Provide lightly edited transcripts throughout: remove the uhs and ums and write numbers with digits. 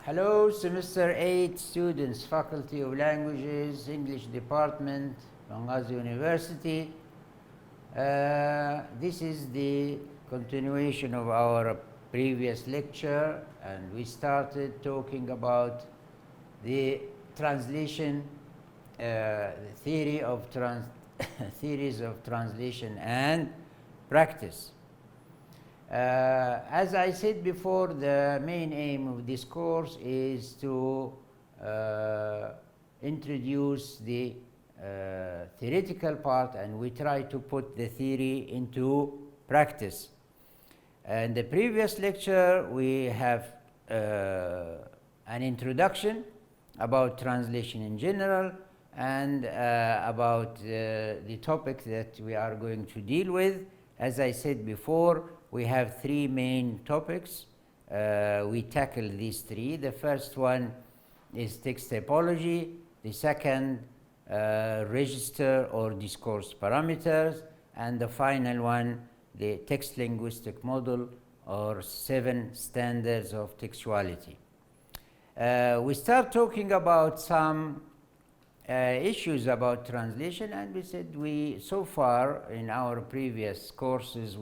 Hello, semester 8 students, Faculty of Languages, English Department, Benghazi University. This is the continuation of our previous lecture, and we started talking about the translation, the theory of theories of translation and practice. As I said before, the main aim of this course is to introduce the theoretical part, and we try to put the theory into practice. In the previous lecture, we have an introduction about translation in general and about the topic that we are going to deal with. As I said before, we have three main topics. We tackle these three. The first one is text typology. The second, register or discourse parameters. And the final one, the text linguistic model, or 7 standards of textuality. We start talking about some issues about translation, and we said so far in our previous courses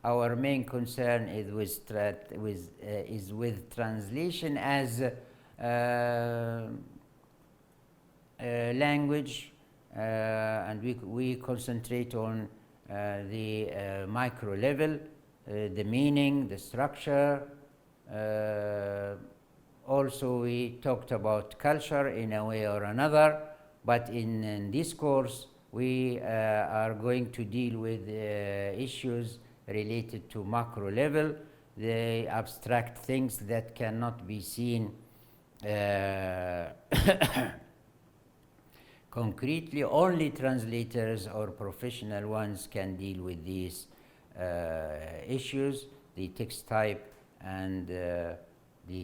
our main concern is with translation as language, and we concentrate on the micro level, the meaning, the structure. Also, we talked about culture in a way or another, but in this course we are going to deal with issues related to macro level, the abstract things that cannot be seen concretely. Only translators or professional ones can deal with these issues, the text type and the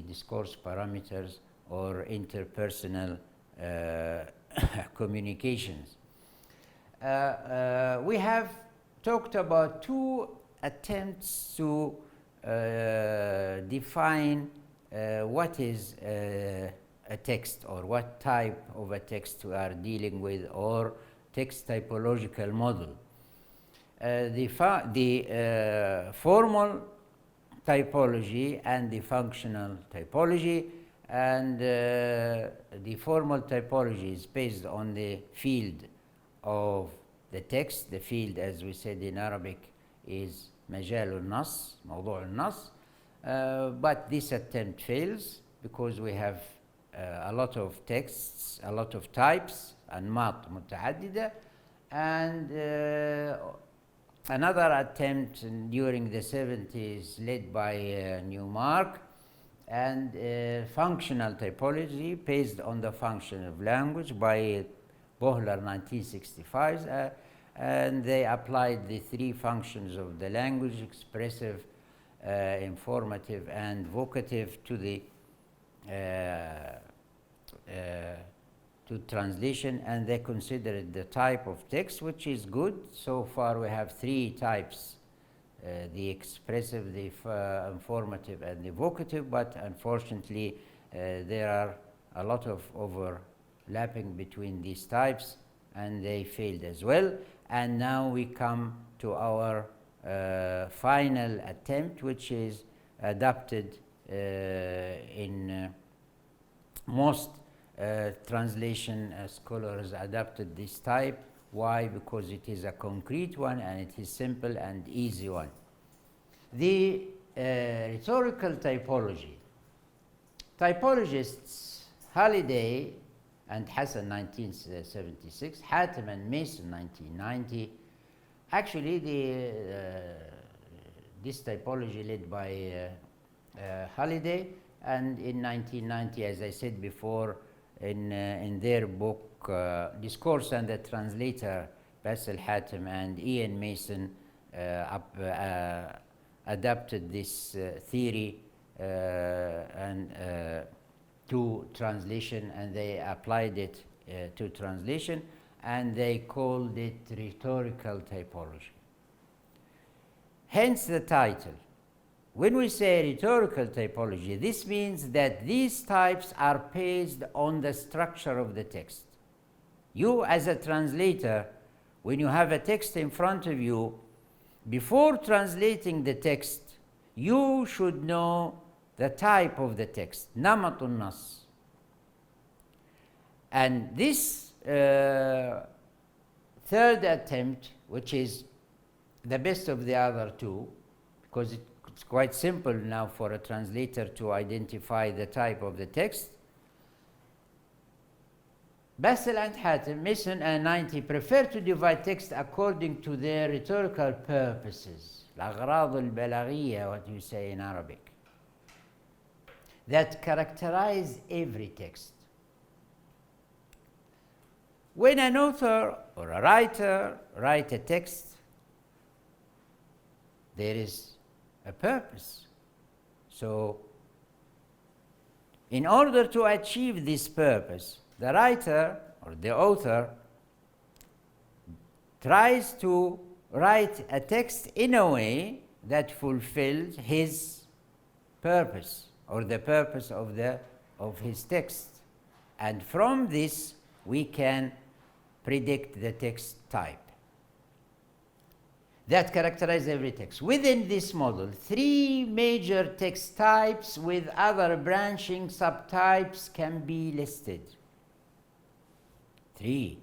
discourse parameters or interpersonal communications. We have talked about 2 attempts to define what is a text, or what type of a text we are dealing with, or text typological model. The formal typology and the functional typology, and the formal typology is based on the field of the text. The field, as we said in Arabic, is مجال النص, موضوع النص, but this attempt fails because we have a lot of texts, a lot of types, أنماط متعددة, and another attempt during the 70s led by Newmark, and functional typology based on the function of language by Bohler 1965, and they applied the 3 functions of the language: expressive, informative and vocative to the to translation, and they considered the type of text, which is good. So far we have 3 types, the expressive, the informative and the vocative, but unfortunately there are a lot of overlapping between these types, and they failed as well. And now we come to our final attempt, which is adopted in most translation scholars adopted this type. Why? Because it is a concrete one, and it is simple and easy one. The rhetorical typology. Typologists Halliday and Hassan 1976, Hatem and Mason 1990. Actually, this typology led by Halliday, and in 1990, as I said before, in their book Discourse and the Translator, Basil Hatem and Ian Mason adapted this theory and to translation, and they applied it to translation, and they called it rhetorical typology. Hence the title. when we say rhetorical typology, this means that these types are based on the structure of the text. You, as a translator, when you have a text in front of you, before translating the text, you should know the type of the text, namatun nas. And this third attempt, which is the best of the other two, because it's quite simple now for a translator to identify the type of the text. Basil and Hatem, Mason and 90 prefer to divide text according to their rhetorical purposes, الأغراض البلاغية, what you say in Arabic, that characterize every text. When an author or a writer write a text, there is a purpose. So, in order to achieve this purpose, the writer or the author tries to write a text in a way that fulfills his purpose or the purpose of his text. And from this, we can predict the text type that characterize every text. Within this model, three major text types with other branching subtypes can be listed. Three.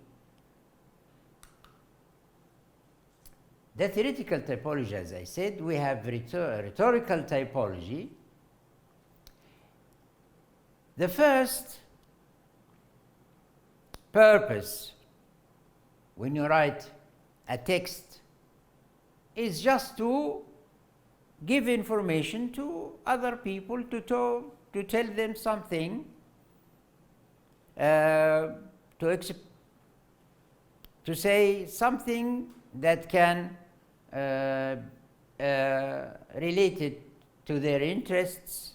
The theoretical typology, as I said, we have rhetorical typology. The first purpose when you write a text is just to give information to other people, to tell them something, to say something that can relate it to their interests.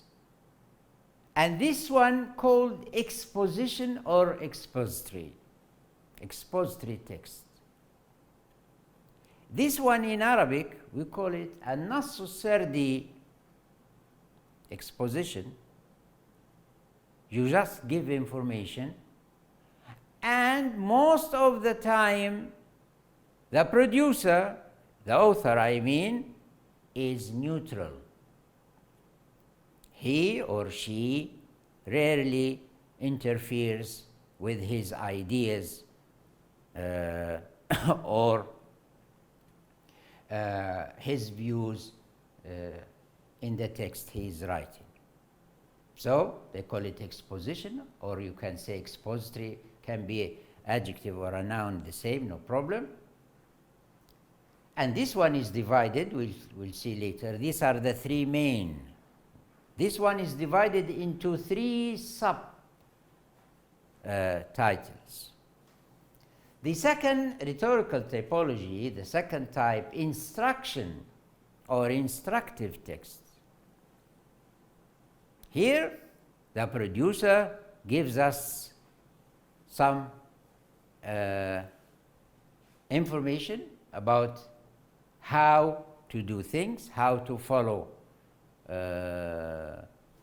And this one called exposition or expository text. This one in Arabic, we call it النص السردي, exposition. You just give information, and most of the time the producer, the author I mean, is neutral. He or she rarely interferes with his ideas or his views in the text he is writing. So they call it exposition, or you can say expository, can be adjective or a noun, the same, no problem. And this one is divided, we'll see later. These are the three main. This one is divided into three titles. The second rhetorical typology, the second type, instruction or instructive text. Here, the producer gives us some information about how to do things, how to follow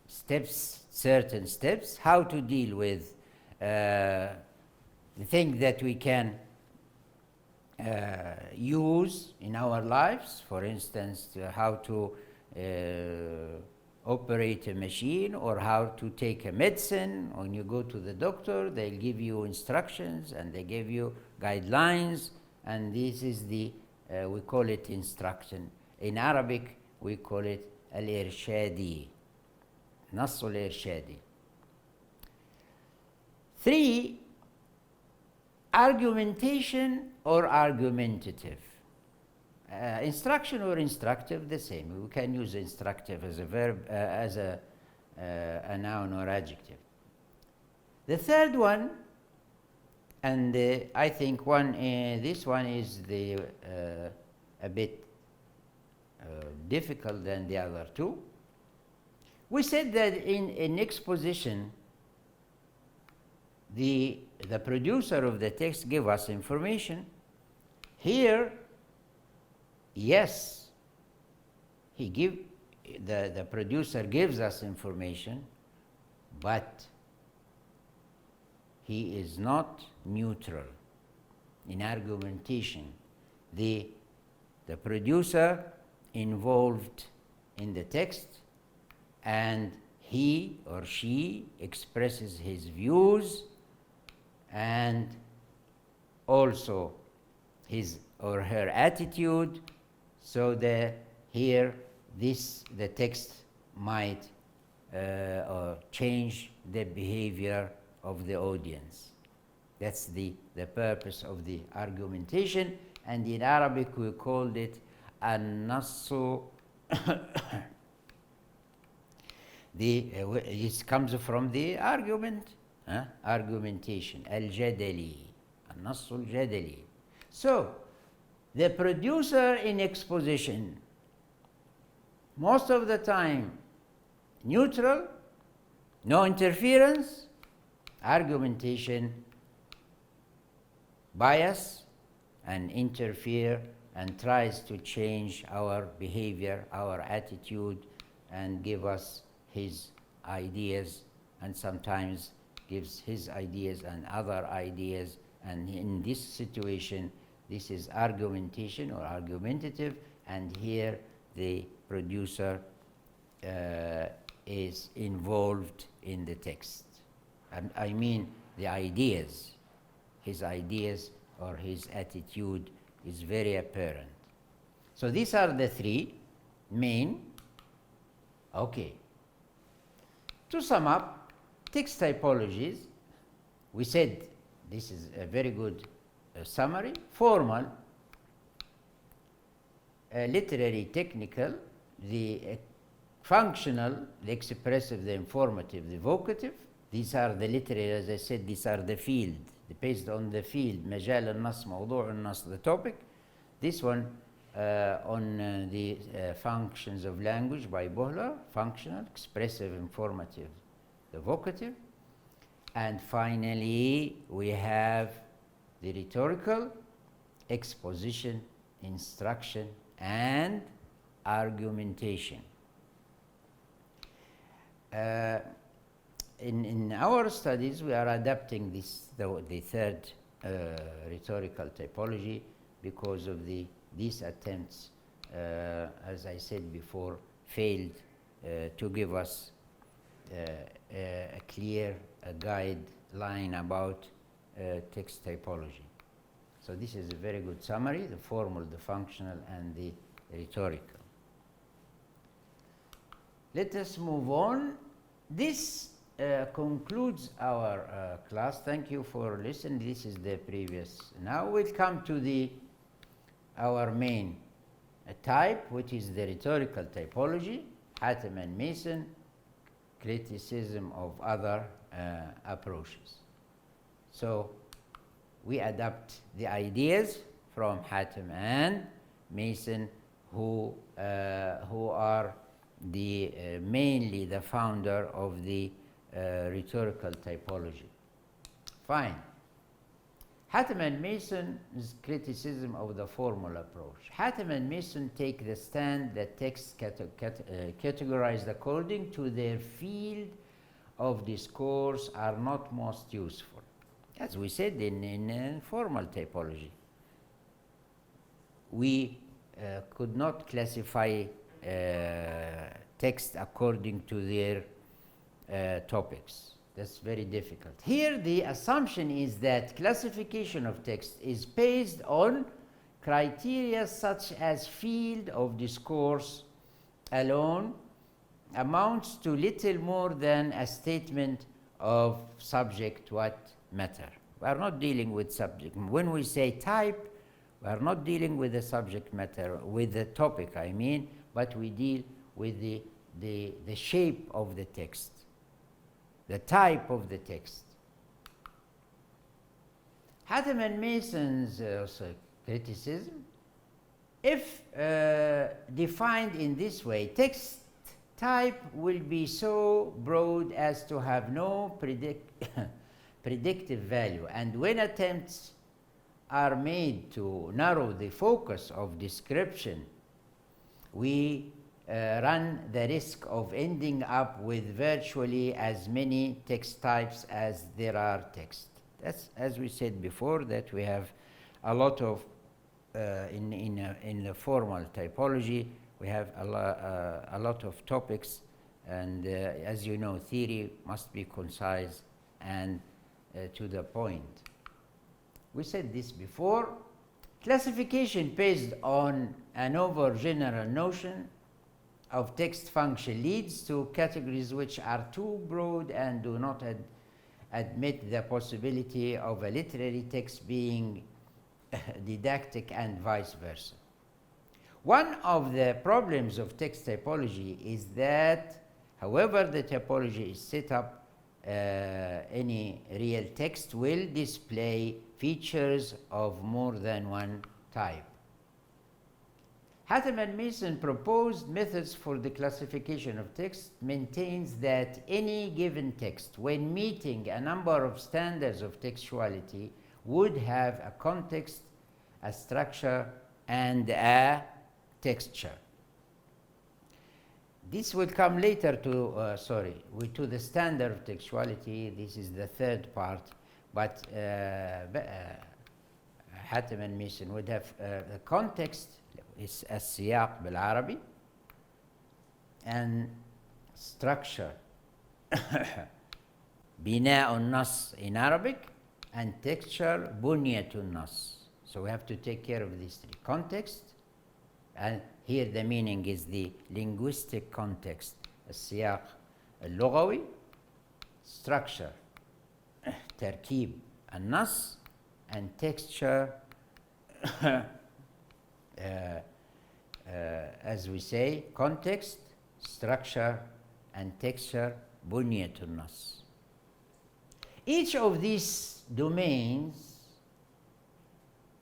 certain steps, how to deal with the thing that we can use in our lives, for instance, how to operate a machine, or how to take a medicine. When you go to the doctor, they'll give you instructions and they give you guidelines, and this is the we call it instruction. In Arabic, we call it al-irshadi, nass al-irshadi. Three, argumentation or argumentative. Instruction or instructive, the same. We can use instructive as a verb, as a noun or adjective. The third one, and I think this one is a bit difficult than the other two. We said that in exposition, the producer of the text give us information. Here, yes, he give the producer gives us information, but he is not neutral in argumentation. The producer involved in the text, and he or she expresses his views and also his or her attitude, so that here the text might or change the behavior of the audience. That's the purpose of the argumentation, and in Arabic we called it an-nassu. It comes from the argument, argumentation, al-jadali, an-nassu al-jadali. So the producer in exposition, most of the time neutral, no interference, argumentation, bias, and interfere and tries to change our behavior, our attitude, and give us his ideas, and sometimes gives his ideas and other ideas. And in this situation, this is argumentation or argumentative, and here the producer is involved in the text. I mean the ideas, his ideas or his attitude is very apparent. So these are the three main. Okay. To sum up, text typologies, we said this is a very good summary. Formal, literary, technical, the functional, the expressive, the informative, the vocative. These are the literary, as I said, these are the field, based on the field, مجال النص, موضوع النص, the topic. This one on the functions of language by Bohler, functional, expressive, informative, the vocative. And finally, we have the rhetorical, exposition, instruction, and argumentation. In our studies, we are adapting this, the third rhetorical typology, because of these attempts, as I said before, failed to give us a clear guideline about text typology. So this is a very good summary: the formal, the functional, and the rhetorical. Let us move on. This concludes our class. Thank you for listening. This is the previous. Now we'll come to our main type, which is the rhetorical typology, Hatem and Mason, criticism of other approaches. So we adapt the ideas from Hatem and Mason, who are mainly the founder of the rhetorical typology. Fine. Hatem and Mason's criticism of the formal approach. Hatem and Mason take the stand that texts categorized according to their field of discourse are not most useful. As we said in formal typology, we could not classify text according to their topics. That's very difficult. Here the assumption is that classification of text is based on criteria such as field of discourse alone amounts to little more than a statement of subject what matter. We are not dealing with subject. When we say type, we are not dealing with the subject matter, with the topic I mean, but we deal with the shape of the text, the type of the text. Hatem and Mason's criticism, if defined in this way, text type will be so broad as to have no predictive value, and when attempts are made to narrow the focus of description, we run the risk of ending up with virtually as many text types as there are text. That's, as we said before, that we have a lot of, in the formal typology, we have a lot of topics, and as you know, theory must be concise and to the point. We said this before. Classification based on an over-general notion of text function leads to categories which are too broad and do not admit the possibility of a literary text being didactic and vice versa. One of the problems of text typology is that, however the typology is set up, any real text will display features of more than one type. Hattem and Mason proposed methods for the classification of text maintains that any given text, when meeting a number of standards of textuality, would have a context, a structure, and a texture. This will come later to, to the standard of textuality. This is the third part, but Hattem and Mason would have the context is السياق بالعربي, and structure بناء النص in Arabic, and texture بنية النص. So we have to take care of these three: context, and here the meaning is the linguistic context, السياق اللغوي; structure تركيب النص; and texture as we say, context, structure, and texture بنية النص. Each of these domains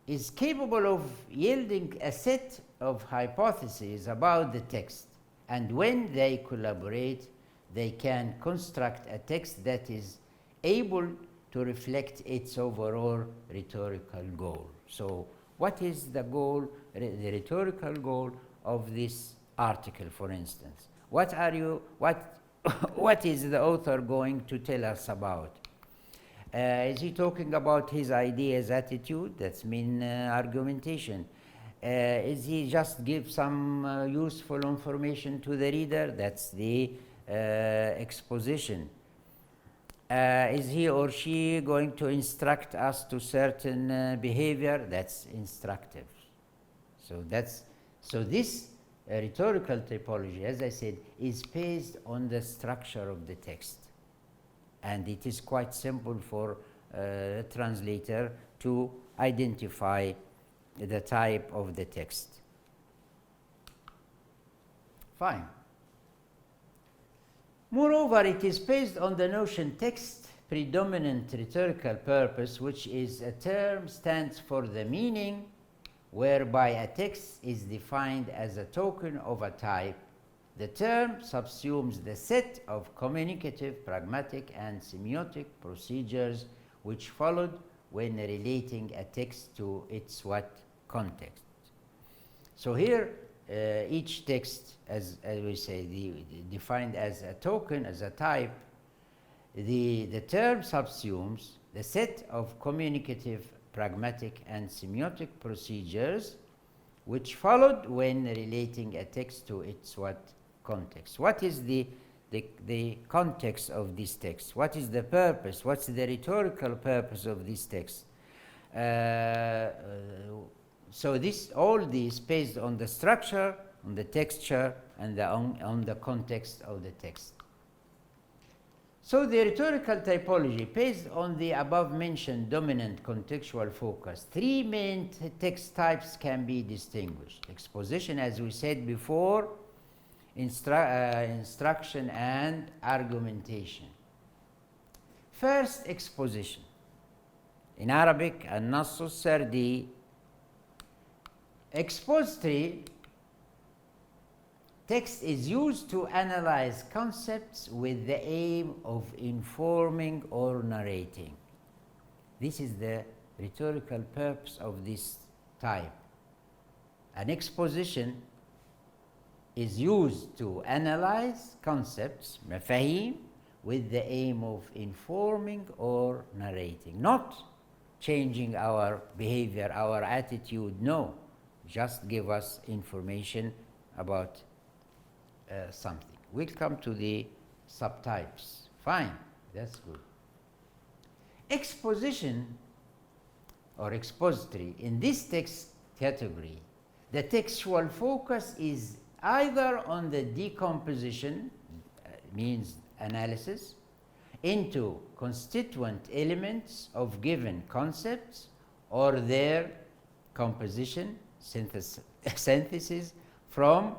is capable of yielding a set of hypotheses about the text, and when they collaborate, they can construct a text that is able to reflect its overall rhetorical goal. So what is the goal, the rhetorical goal of this article, for instance? What is the author going to tell us about? Is he talking about his ideas, attitude? That's mean argumentation. Is he just give some useful information to the reader? That's the exposition. Is he or she going to instruct us to certain behavior? That's instructive. So this rhetorical typology, as I said, is based on the structure of the text, and it is quite simple for a translator to identify the type of the text. Fine. Moreover, it is based on the notion text predominant rhetorical purpose, which is a term stands for the meaning, whereby a text is defined as a token of a type. The term subsumes the set of communicative, pragmatic, and semiotic procedures which followed when relating a text to its what context. So here, each text, as we say, defined as a token, as a type, the term subsumes the set of communicative, pragmatic, and semiotic procedures which followed when relating a text to its what context. What is the context of this text? What is the purpose? What's the rhetorical purpose of this text? So all this based on the structure, on the texture, and on the context of the text. So the rhetorical typology based on the above-mentioned dominant contextual focus, three main text types can be distinguished: exposition, as we said before, instruction, and argumentation. First, exposition. In Arabic, النص السردي. Expository text is used to analyze concepts with the aim of informing or narrating. This is the rhetorical purpose of this type. An exposition is used to analyze concepts, مفاهيم, with the aim of informing or narrating, not changing our behavior, our attitude, no, just give us information about something. We'll come to the subtypes. Fine, that's good. Exposition or expository. In this text category, the textual focus is either on the decomposition, means analysis, into constituent elements of given concepts or their composition, synthesis from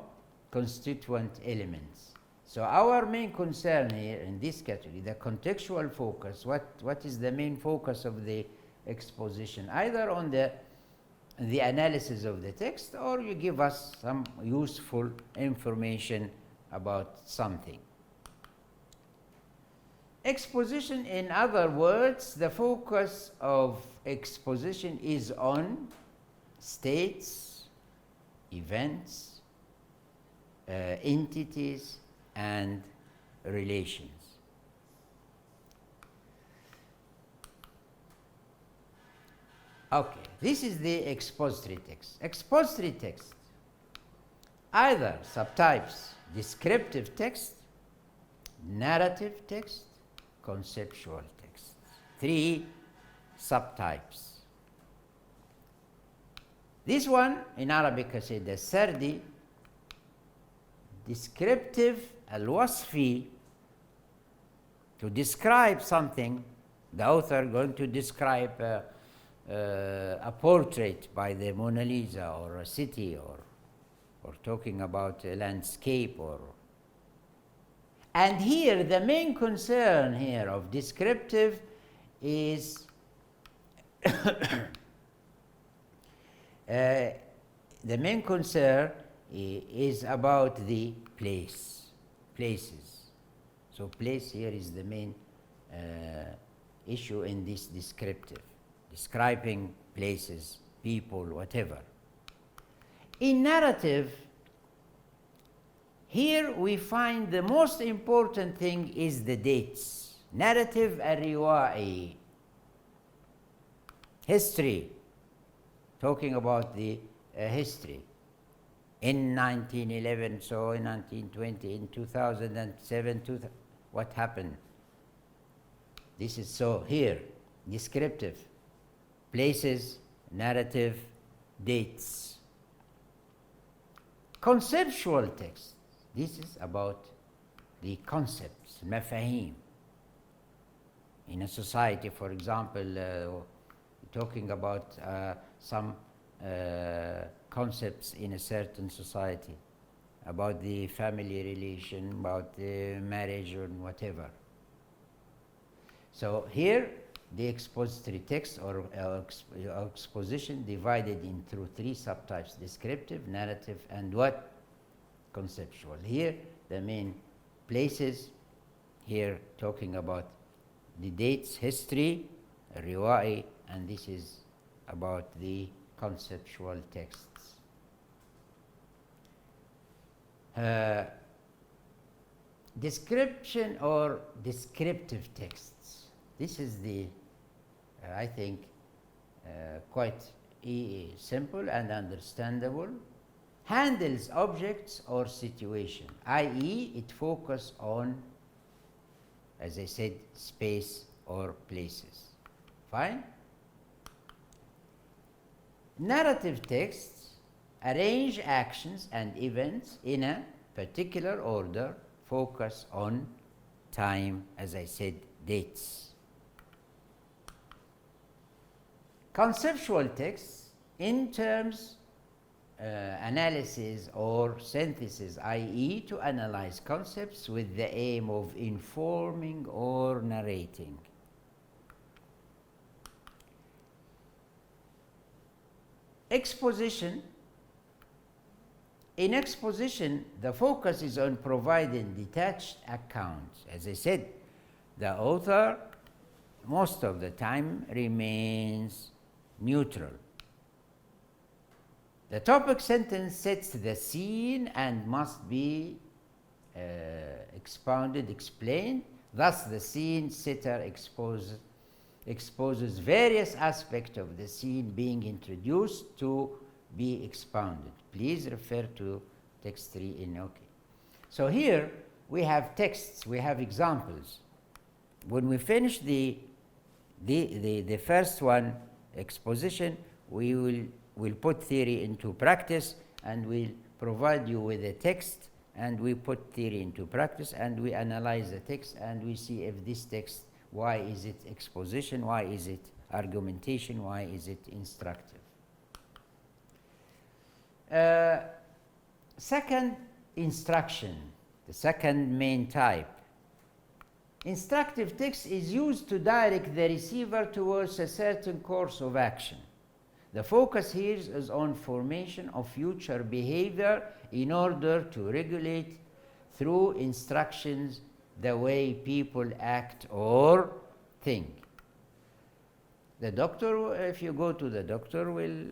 constituent elements. So our main concern here in this category, the contextual focus, what is the main focus of the exposition? Either on the analysis of the text, or you give us some useful information about something. Exposition, in other words, the focus of exposition is on states, events, entities, and relations. Okay, this is the expository text. Expository text, either subtypes: descriptive text, narrative text, conceptual text. 3 subtypes. This one in Arabic I say the sardi, descriptive, al-wasfi, to describe something. The author going to describe a portrait by the Mona Lisa, or a city, or talking about a landscape, or. And here the main concern here of descriptive is the main concern is about the places. So place here is the main issue in this descriptive, describing places, people, whatever. In narrative, here we find the most important thing is the dates. Narrative الرواعي, history, talking about the history. In 1911, so in 1920, in 2007, what happened? This is so here, descriptive, places, narrative, dates. Conceptual text, this is about the concepts, مفاهيم. In a society, for example, talking about some concepts in a certain society, about the family relation, about the marriage, or whatever. So here, the expository text or exposition divided into 3 subtypes: descriptive, narrative, and what? Conceptual. Here, the main places, here talking about the dates, history, riwa'i, and this is about the conceptual texts. Description or descriptive texts. This is the, I think, quite simple and understandable. Handles objects or situation, i.e. it focuses on, as I said, space or places. Fine? Narrative texts arrange actions and events in a particular order, focus on time, as I said, dates. Conceptual texts, in terms analysis or synthesis, i.e. to analyze concepts with the aim of informing or narrating. Exposition. In exposition, the focus is on providing detached accounts. As I said, the author most of the time remains neutral. The topic sentence sets the scene and must be expounded, explained. Thus, the scene setter exposes various aspects of the scene being introduced to be expounded. Please refer to text 3 in OK. So here we have texts, we have examples. When we finish the first one, exposition, we'll put theory into practice, and we'll provide you with a text, and we put theory into practice, and we analyze the text, and we see if this text, why is it exposition, why is it argumentation, why is it instructive. Second, instruction, the second main type. Instructive text is used to direct the receiver towards a certain course of action. The focus here is on formation of future behavior in order to regulate through instructions the way people act or think. The doctor, if you go to the doctor, will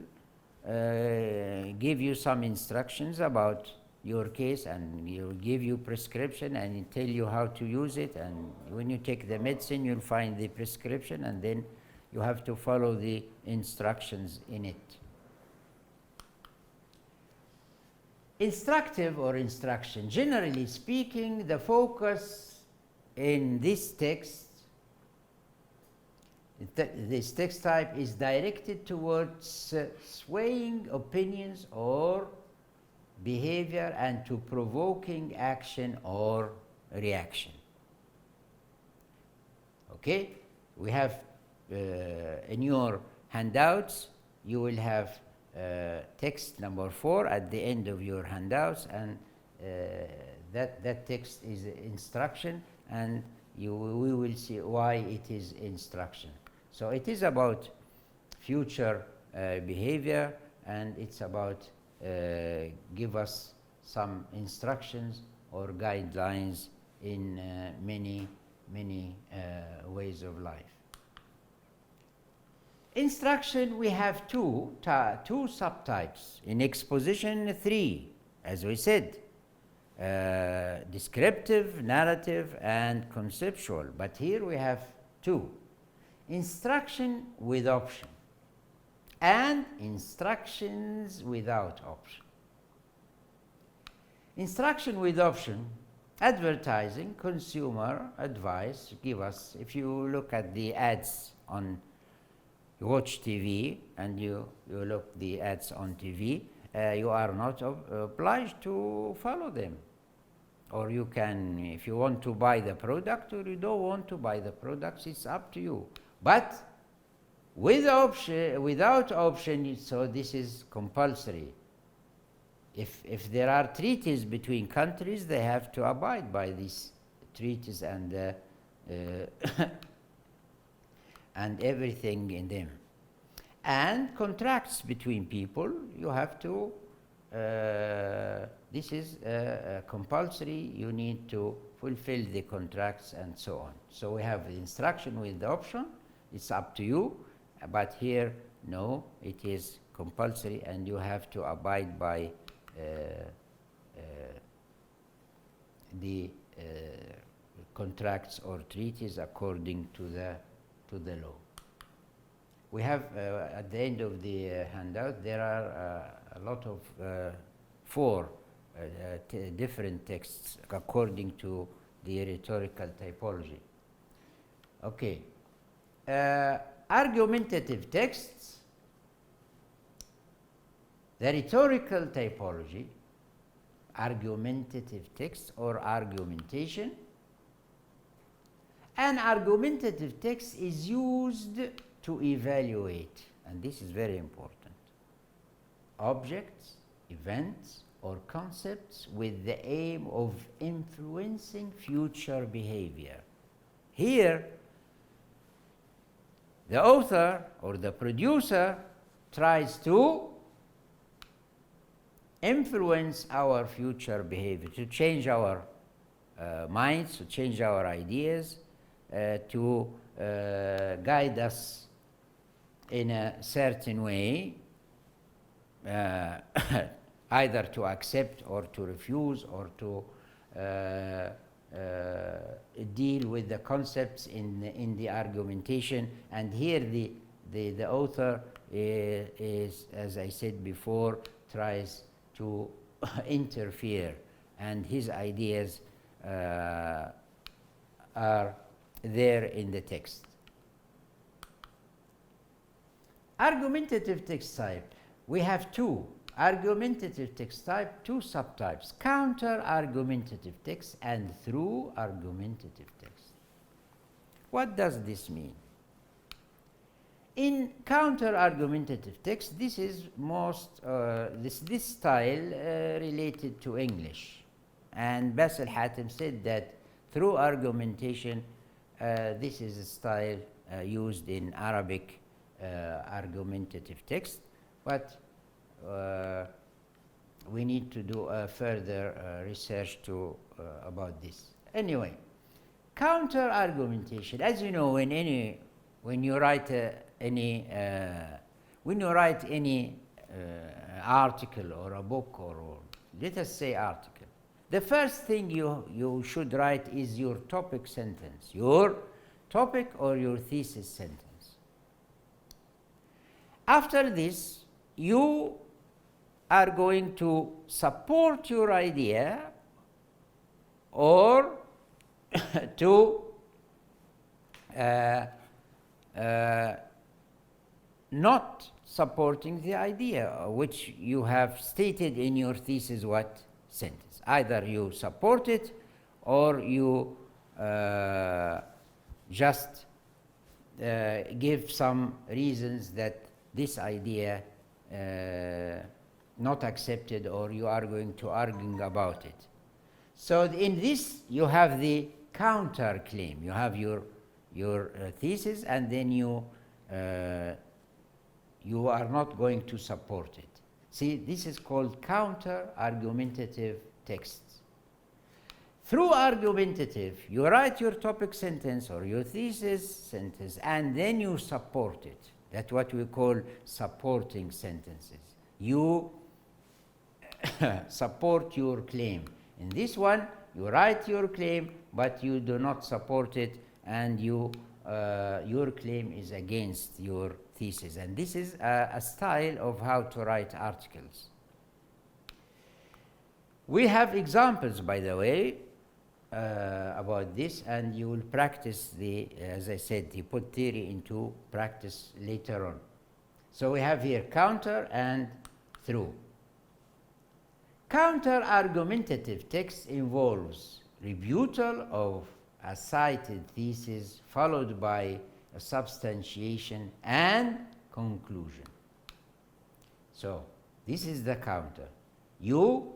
give you some instructions about your case, and he'll give you prescription and tell you how to use it, and when you take the medicine you'll find the prescription, and then you have to follow the instructions in it. Instructive or instruction. Generally speaking, the focus in this text, this text type, is directed towards swaying opinions or behavior and to provoking action or reaction. Okay? We have in your handouts, you will have text number 4 at the end of your handouts, and that text is instruction, and we will see why it is instruction. So it is about future behavior, and it's about give us some instructions or guidelines in many ways of life. Instruction, we have two subtypes. In exposition 3, as we said, descriptive, narrative, and conceptual. But here we have 2. Instruction with option and instructions without option. Instruction with option, advertising, consumer advice. Give us, if you look at the ads on, you watch TV and you look the ads on TV, you are not obliged to follow them. Or you can, if you want to buy the product or you don't want to buy the products, it's up to you. But with option, without option, so this is compulsory. If there are treaties between countries, they have to abide by these treaties and and everything in them. And contracts between people, you have to, this is compulsory, you need to fulfill the contracts and so on. So we have the instruction with the option, it's up to you, but here, no, it is compulsory and you have to abide by the contracts or treaties according to the law. We have at the end of the handout there are a lot of 4 different texts according to the rhetorical typology. Okay, argumentative texts. The rhetorical typology, argumentative text or argumentation. An argumentative text is used to evaluate, and this is very important, objects, events, or concepts with the aim of influencing future behavior. Here, the author or the producer tries to influence our future behavior, to change our minds, to change our ideas, to guide us in a certain way either to accept or to refuse or to deal with the concepts in the argumentation. And here the author is, as I said before, tries to interfere, and his ideas are there in the text. Argumentative text type. We have two. Argumentative text type, two subtypes: counter-argumentative text and through-argumentative text. What does this mean? In counter-argumentative text, this is most this style related to English, and Basil Hatem said that through argumentation, this is a style used in Arabic argumentative text, but we need to do further research about this. Anyway, counter-argumentation, as you know, when you write any article or a book, or let us say article, the first thing you should write is your topic sentence, your topic or your thesis sentence. After this, you are going to support your idea or to not supporting the idea which you have stated in your thesis sentence. Either you support it or you just give some reasons that this idea not accepted, or you are going to argue about it. So in this you have the counter claim. You have your thesis, and then you are not going to support it. See, this is called counter argumentative texts. Through argumentative, you write your topic sentence or your thesis sentence, and then you support it. That's what we call supporting sentences. You support your claim. In this one, you write your claim, but you do not support it, and your claim is against your thesis. And this is a style of how to write articles. We have examples, by the way, about this, and you will practice as I said, you put theory into practice later on. So we have here counter and through. Counter-argumentative text involves rebuttal of a cited thesis followed by a substantiation and conclusion. So this is the counter. You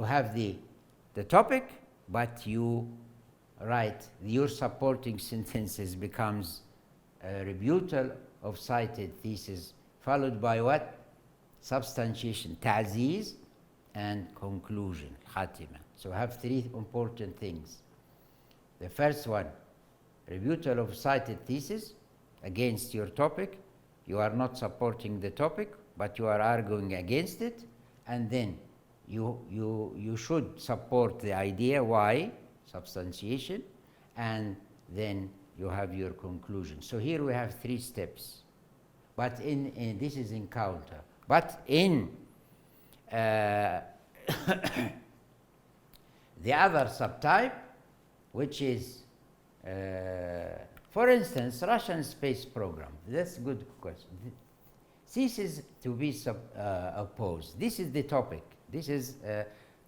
have the topic, but you write your supporting sentences becomes a rebuttal of cited thesis followed by what? Substantiation, ta'ziz, and conclusion, khatima. So have three important things. The first one, rebuttal of cited thesis against your topic. You are not supporting the topic, but you are arguing against it. And then you should support the idea. Why? Substantiation. And then you have your conclusion. So here we have three steps. But this is in counter. But in the other subtype, which is, for instance, Russian space program. That's a good question. This is to be opposed. This is the topic. This is,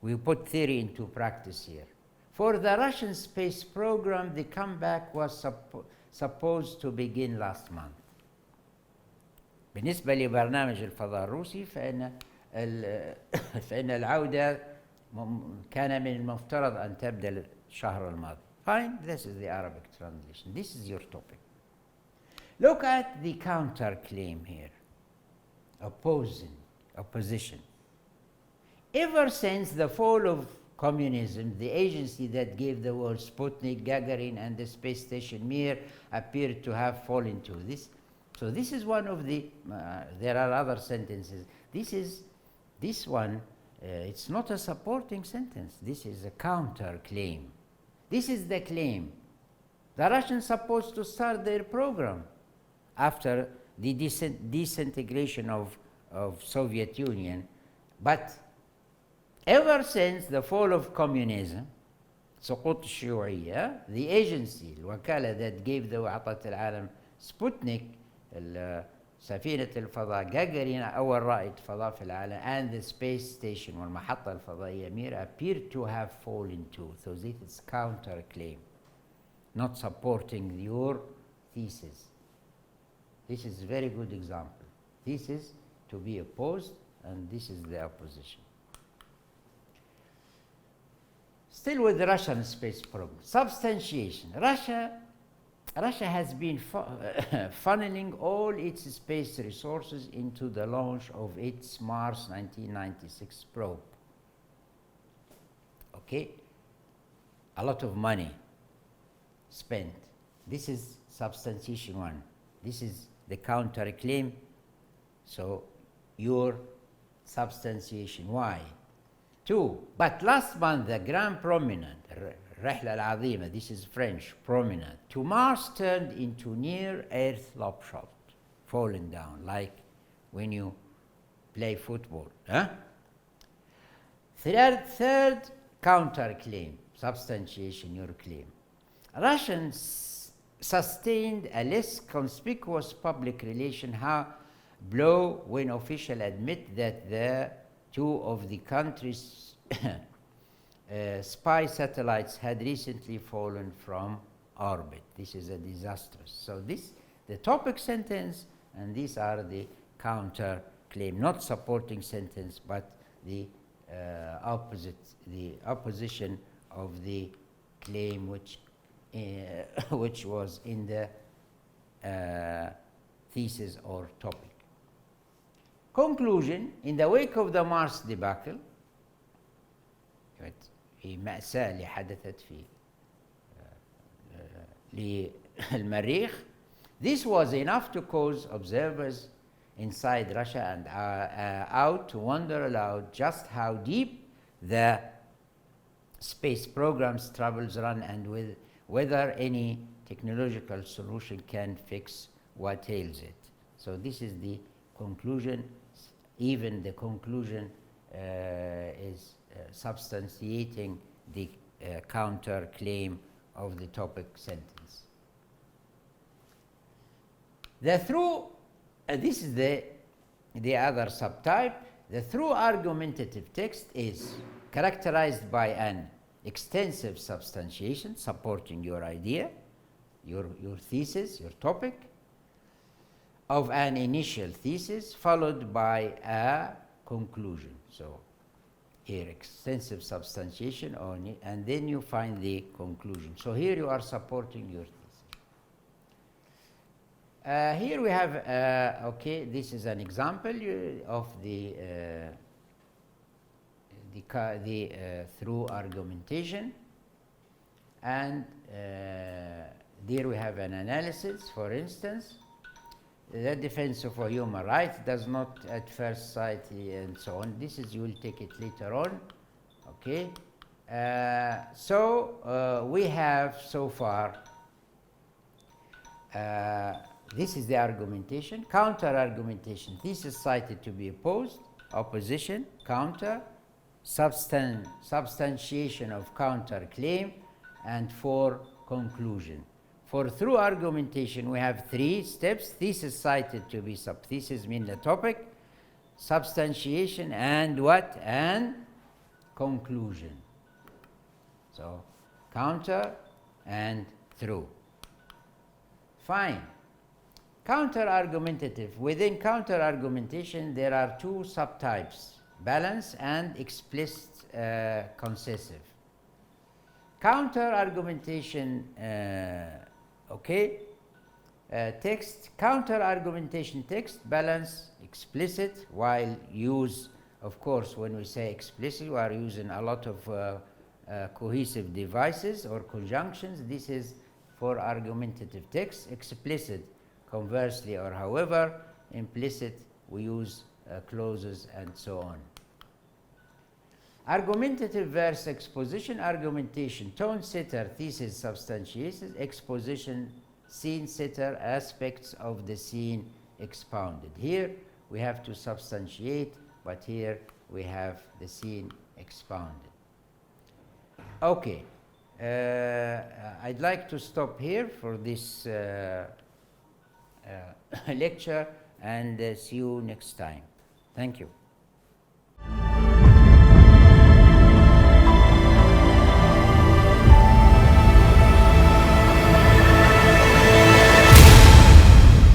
we put theory into practice here. For the Russian space program, the comeback was supposed to begin last month. بالنسبة لبرنامج الفضاء الروسي فإن العودة كان من المفترض أن تبدأ الشهر الماضي. Fine, this is the Arabic translation. This is your topic. Look at the counterclaim here. Opposition. Ever since the fall of communism, the agency that gave the world Sputnik, Gagarin, and the space station Mir appeared to have fallen to this. So this is one of the, there are other sentences. This one, it's not a supporting sentence. This is a counter claim. This is the claim. The Russians supposed to start their program after the disintegration of Soviet Union, but ever since the fall of communism, سقوط الشيوعية, the agency, الوكالة that gave the وأعطت العالم سبوتنيك, سفينة الفضاء جاجارين أول رائد فضاء في العالم, and the space station والمحطة الفضائية مير appear to have fallen too. So this is counter claim, not supporting your thesis. This is a very good example. This is to be opposed, and this is the opposition. Still with the Russian space program. Substantiation. Russia has been funneling all its space resources into the launch of its Mars 1996 probe. Okay? A lot of money spent. This is substantiation one. This is the counterclaim. So your substantiation. Why? 2. But last month the Grand Promenade, الرحلة العظيمة, this is French, promenade, to Mars turned into near-Earth lobshot, falling down, like when you play football. Huh? Third counterclaim, substantiation your claim. Russians sustained a less conspicuous public relation blow when officials admit that the two of the country's spy satellites had recently fallen from orbit. This is a disaster. So the topic sentence, and these are the counter claim, not supporting sentence, but the opposition of the claim which was in the thesis or topic. Conclusion: in the wake of the Mars debacle, في مأساة اللي حدثت في للمريخ, this was enough to cause observers inside Russia and out to wonder aloud just how deep the space program's troubles run, and whether any technological solution can fix what ails it. So this is the conclusion. Even the conclusion is substantiating the counter claim of the topic sentence. This is the other subtype. The through argumentative text is characterized by an extensive substantiation supporting your idea, your thesis, your topic, of an initial thesis followed by a conclusion. So here extensive substantiation only, and then you find the conclusion. So here you are supporting your thesis. Here we have, okay, this is an example of the through argumentation, and there we have an analysis. For instance, the defense of a human right does not at first sight, and so on. This is, you will take it later on. Okay. So we have so far, this is the argumentation, counter argumentation. This is cited to be opposed, opposition, counter, substantiation of counter claim, and 4 conclusion. For through argumentation, we have 3 steps. Thesis cited to be subthesis, mean the topic, substantiation, and what? And conclusion. So counter and through. Fine. Counter argumentative. Within counter argumentation, there are 2 subtypes: balance and explicit concessive. Counter argumentation. Okay, text, counter argumentation text, balance, explicit, while use, of course, when we say explicit, we are using a lot of cohesive devices or conjunctions. This is for argumentative text. Explicit, conversely, or however, implicit, we use clauses, and so on. Argumentative verse exposition, argumentation, tone setter, thesis, substantiation, exposition, scene setter, aspects of the scene expounded. Here we have to substantiate, but here we have the scene expounded. Okay, I'd like to stop here for this lecture and see you next time. Thank you.